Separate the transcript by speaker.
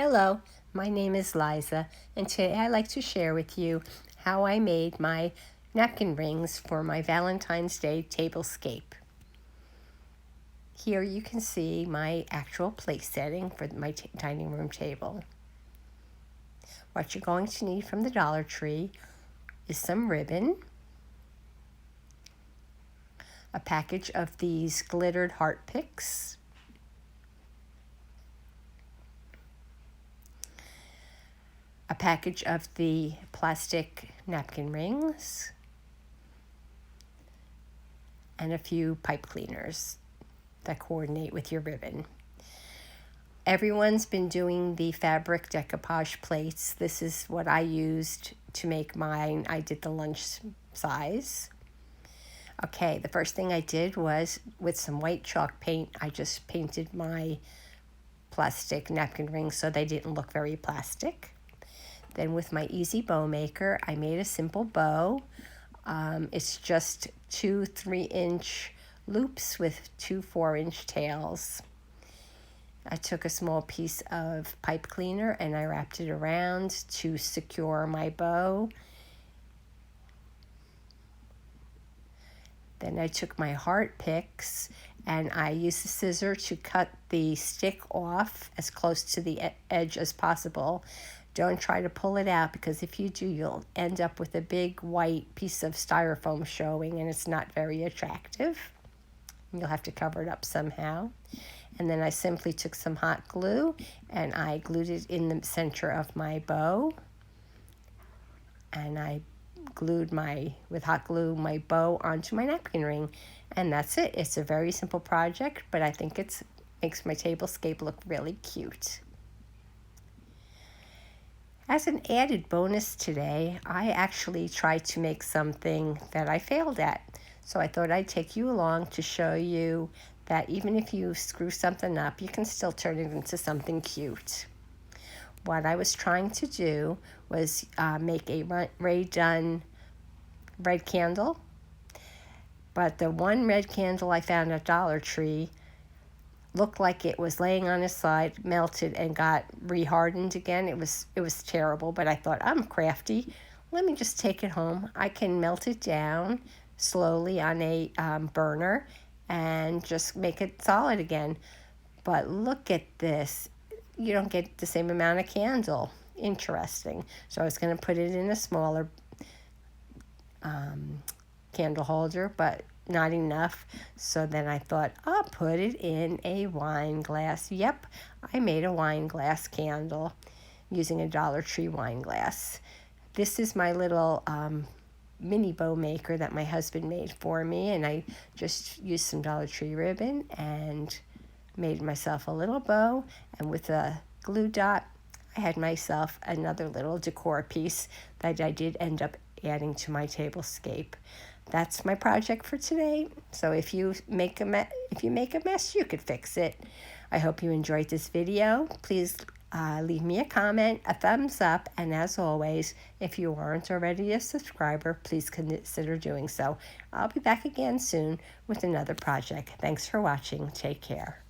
Speaker 1: Hello, my name is Liza, and today I'd like to share with you how I made my napkin rings for my Valentine's Day tablescape. Here you can see my actual place setting for my dining room table. What you're going to need from the Dollar Tree is some ribbon, a package of these glittered heart picks, a package of the plastic napkin rings, and a few pipe cleaners that coordinate with your ribbon. Everyone's been doing the fabric decoupage plates. This is what I used to make mine. I did the lunch size. Okay, the first thing I did was with some white chalk paint, I just painted my plastic napkin rings so they didn't look very plastic. Then with my Easy Bow Maker, I made a simple bow. It's just 2 3-inch loops with 2 4-inch tails. I took a small piece of pipe cleaner and I wrapped it around to secure my bow. Then I took my heart picks and I used the scissor to cut the stick off as close to the edge as possible. Don't try to pull it out, because if you do, you'll end up with a big white piece of styrofoam showing and it's not very attractive. You'll have to cover it up somehow. And then I simply took some hot glue and I glued it in the center of my bow. And I glued with hot glue my bow onto my napkin ring. And that's it. It's a very simple project, but I think it makes my tablescape look really cute. As an added bonus today, I actually tried to make something that I failed at. So I thought I'd take you along to show you that even if you screw something up, you can still turn it into something cute. What I was trying to do was make a Ray Dunn red candle. But the one red candle I found at Dollar Tree looked like it was laying on its side, melted, and got rehardened again. It was terrible, but I thought, I'm crafty. Let me just take it home. I can melt it down slowly on a burner and just make it solid again. But look at this. You don't get the same amount of candle. Interesting. So I was going to put it in a smaller candle holder, but not enough. So then I thought, I'll put it in a wine glass. Yep, I made a wine glass candle using a Dollar Tree wine glass. This is my little mini bow maker that my husband made for me, and I just used some Dollar Tree ribbon and made myself a little bow, and with a glue dot I had myself another little decor piece that I did end up adding to my tablescape. That's my project for today. So if you make a mess, you could fix it. I hope you enjoyed this video. Please leave me a comment, a thumbs up, and as always, if you aren't already a subscriber, please consider doing so. I'll be back again soon with another project. Thanks for watching. Take care.